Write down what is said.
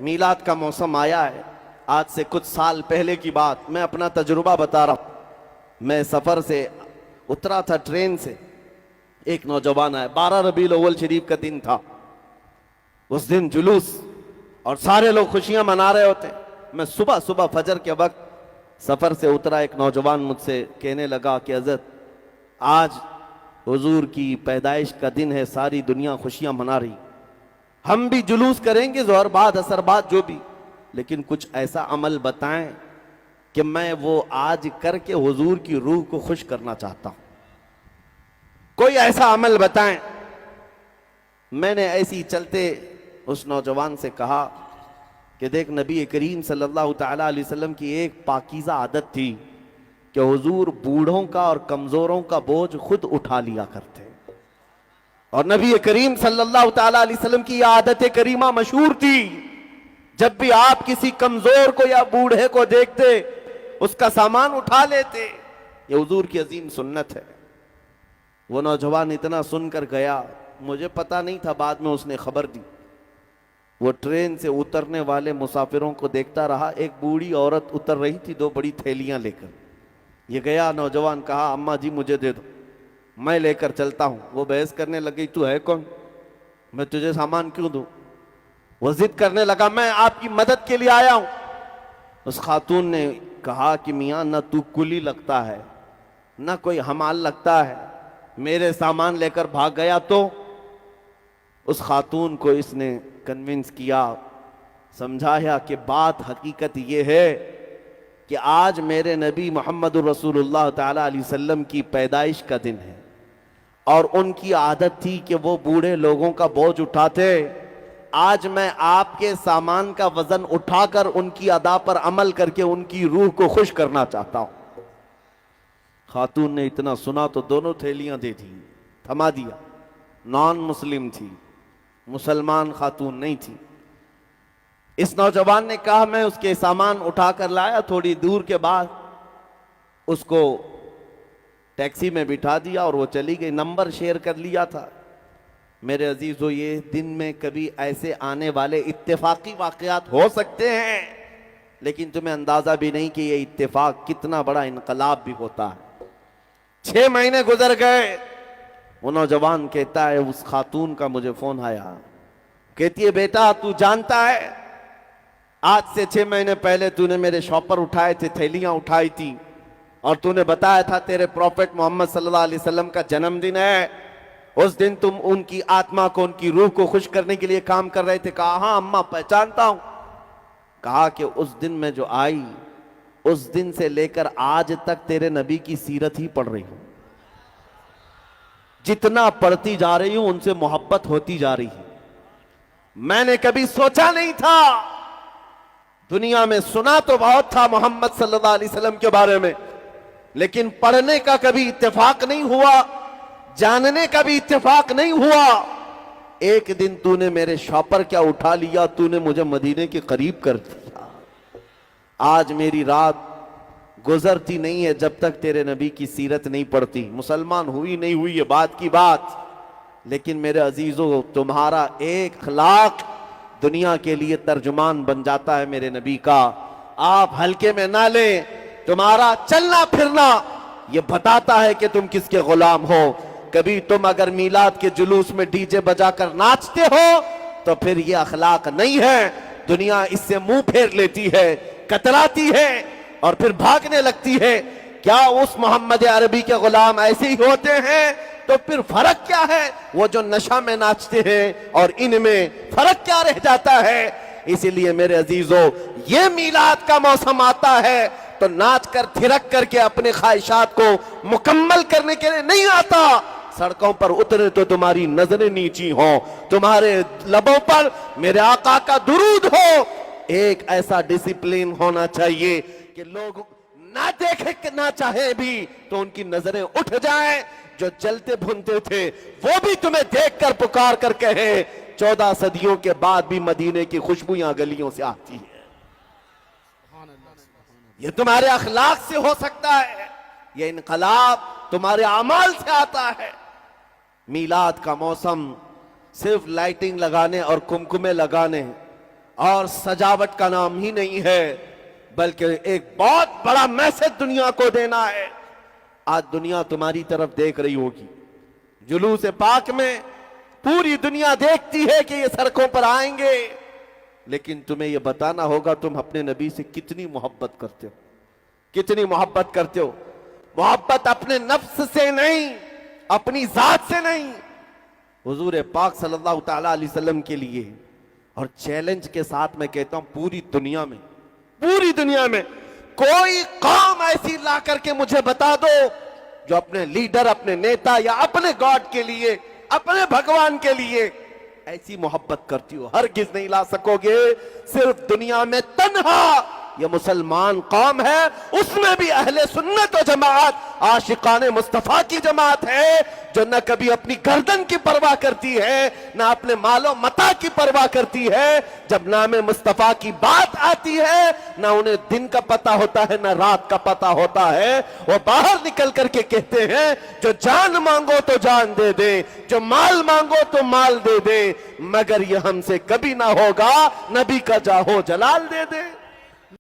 میلاد کا موسم آیا ہے. آج سے کچھ سال پہلے کی بات، میں اپنا تجربہ بتا رہا ہوں. میں سفر سے اترا تھا ٹرین سے، ایک نوجوان آیا. 12 ربیع الاول شریف کا دن تھا. اس دن جلوس اور سارے لوگ خوشیاں منا رہے ہوتے. میں صبح فجر کے وقت سفر سے اترا. ایک نوجوان مجھ سے کہنے لگا کہ حضرت آج حضور کی پیدائش کا دن ہے، ساری دنیا خوشیاں منا رہی، ہم بھی جلوس کریں گے ظہر بعد عصر بعد جو بھی، لیکن کچھ ایسا عمل بتائیں کہ میں وہ آج کر کے حضور کی روح کو خوش کرنا چاہتا ہوں. کوئی ایسا عمل بتائیں. میں نے ایسی چلتے اس نوجوان سے کہا کہ دیکھ، نبی کریم صلی اللہ تعالیٰ علیہ وسلم کی ایک پاکیزہ عادت تھی کہ حضور بوڑھوں کا اور کمزوروں کا بوجھ خود اٹھا لیا کرتے. اور نبی کریم صلی اللہ تعالیٰ علیہ وسلم کی یہ عادت کریمہ مشہور تھی، جب بھی آپ کسی کمزور کو یا بوڑھے کو دیکھتے اس کا سامان اٹھا لیتے. یہ حضور کی عظیم سنت ہے. وہ نوجوان اتنا سن کر گیا، مجھے پتا نہیں تھا، بعد میں اس نے خبر دی. وہ ٹرین سے اترنے والے مسافروں کو دیکھتا رہا. ایک بوڑھی عورت اتر رہی تھی 2 بڑی تھیلیاں لے کر. یہ گیا نوجوان، کہا اماں جی مجھے دے دو، میں لے کر چلتا ہوں. وہ بحث کرنے لگی، تو ہے کون، میں تجھے سامان کیوں دوں. وہ ضد کرنے لگا، میں آپ کی مدد کے لیے آیا ہوں. اس خاتون نے کہا کہ میاں نہ تو کلی لگتا ہے نہ کوئی حمال لگتا ہے، میرے سامان لے کر بھاگ گیا. تو اس خاتون کو اس نے کنونس کیا، سمجھایا کہ بات حقیقت یہ ہے کہ آج میرے نبی محمد رسول اللہ تعالیٰ علیہ وسلم کی پیدائش کا دن ہے، اور ان کی عادت تھی کہ وہ بوڑھے لوگوں کا بوجھ اٹھاتے. آج میں آپ کے سامان کا وزن اٹھا کر ان کی ادا پر عمل کر کے ان کی روح کو خوش کرنا چاہتا ہوں. خاتون نے اتنا سنا تو دونوں تھیلیاں دے دی، تھما دیا. نان مسلم تھی، مسلمان خاتون نہیں تھی. اس نوجوان نے کہا میں اس کے سامان اٹھا کر لایا. تھوڑی دور کے بعد اس کو ٹیکسی میں بٹھا دیا اور وہ چلی گئی. نمبر شیئر کر لیا تھا. میرے عزیزو، یہ دن میں کبھی ایسے آنے والے اتفاقی واقعات ہو سکتے ہیں، لیکن تمہیں اندازہ بھی نہیں کہ یہ اتفاق کتنا بڑا انقلاب بھی ہوتا ہے. 6 مہینے گزر گئے. وہ نوجوان کہتا ہے اس خاتون کا مجھے فون آیا، کہتی ہے بیٹا تو جانتا ہے آج سے 6 مہینے پہلے تو نے میرے شاپر اٹھائے تھے، تھیلیاں اٹھائی تھی، اور تو نے بتایا تھا تیرے پروفٹ محمد صلی اللہ علیہ وسلم کا جنم دن ہے. اس دن تم ان کی آتما کو، ان کی روح کو خوش کرنے کے لیے کام کر رہے تھے. کہا ہاں اماں پہچانتا ہوں. کہا کہ اس دن میں جو آئی، اس دن سے لے کر آج تک تیرے نبی کی سیرت ہی پڑھ رہی ہوں. جتنا پڑھتی جا رہی ہوں ان سے محبت ہوتی جا رہی ہے. میں نے کبھی سوچا نہیں تھا، دنیا میں سنا تو بہت تھا محمد صلی اللہ علیہ وسلم کے بارے میں، لیکن پڑھنے کا کبھی اتفاق نہیں ہوا، جاننے کا بھی اتفاق نہیں ہوا. ایک دن تو نے میرے شاپر کیا اٹھا لیا، تو نے مجھے مدینے کے قریب کر دیا. آج میری رات گزرتی نہیں ہے جب تک تیرے نبی کی سیرت نہیں پڑھتی. مسلمان ہوئی نہیں ہوئی یہ بات کی بات، لیکن میرے عزیزو تمہارا ایک اخلاق دنیا کے لیے ترجمان بن جاتا ہے میرے نبی کا. آپ ہلکے میں نہ لیں. تمہارا چلنا پھرنا یہ بتاتا ہے کہ تم کس کے غلام ہو. کبھی تم اگر میلاد کے جلوس میں ڈی جے بجا کر ناچتے ہو تو پھر یہ اخلاق نہیں ہے. دنیا اس سے منہ پھیر لیتی ہے، کتراتی ہے اور پھر بھاگنے لگتی ہے. کیا اس محمد عربی کے غلام ایسے ہی ہوتے ہیں؟ تو پھر فرق کیا ہے؟ وہ جو نشہ میں ناچتے ہیں اور ان میں فرق کیا رہ جاتا ہے؟ اسی لیے میرے عزیزو، یہ میلاد کا موسم آتا ہے تو ناچ کر تھرک کر کے اپنے خواہشات کو مکمل کرنے کے لیے نہیں آتا. سڑکوں پر اترے تو تمہاری نظریں نیچی ہوں، تمہارے لبوں پر میرے آقا کا درود ہو. ایک ایسا ڈسپلین ہونا چاہیے کہ لوگ نہ دیکھیں کہ نہ چاہے بھی تو ان کی نظریں اٹھ جائیں. جو جلتے بھنتے تھے وہ بھی تمہیں دیکھ کر پکار کر کہیں 14 صدیوں کے بعد بھی مدینے کی خوشبو یہاں گلیوں سے آتی ہے. یہ تمہارے اخلاق سے ہو سکتا ہے، یہ انقلاب تمہارے اعمال سے آتا ہے. میلاد کا موسم صرف لائٹنگ لگانے اور کمکمے لگانے اور سجاوٹ کا نام ہی نہیں ہے، بلکہ ایک بہت بڑا میسج دنیا کو دینا ہے۔ آج دنیا تمہاری طرف دیکھ رہی ہوگی، جلوس پاک میں پوری دنیا دیکھتی ہے کہ یہ سڑکوں پر آئیں گے، لیکن تمہیں یہ بتانا ہوگا تم اپنے نبی سے کتنی محبت کرتے ہو، کتنی محبت کرتے ہو۔ محبت اپنے نفس سے نہیں، اپنی ذات سے نہیں، حضور پاک صلی اللہ تعالیٰ علیہ وسلم کے لیے۔ اور چیلنج کے ساتھ میں کہتا ہوں پوری دنیا میں کوئی قوم ایسی لا کر کے مجھے بتا دو جو اپنے لیڈر، اپنے نیتا یا اپنے گاڈ کے لیے، اپنے بھگوان کے لیے ایسی محبت کرتی ہو، ہرگز نہیں لا سکو گے۔ صرف دنیا میں تنہا یہ مسلمان قوم ہے، اس میں بھی اہل سنت و جماعت عاشقان مصطفیٰ کی جماعت ہے، جو نہ کبھی اپنی گردن کی پرواہ کرتی ہے، نہ اپنے مال و متاع کی پرواہ کرتی ہے۔ جب نام مصطفیٰ کی بات آتی ہے، نہ انہیں دن کا پتہ ہوتا ہے، نہ رات کا پتہ ہوتا ہے۔ وہ باہر نکل کر کے کہتے ہیں جو جان مانگو تو جان دے دے، جو مال مانگو تو مال دے دے، مگر یہ ہم سے کبھی نہ ہوگا، نبی کا جاہو جلال دے دے۔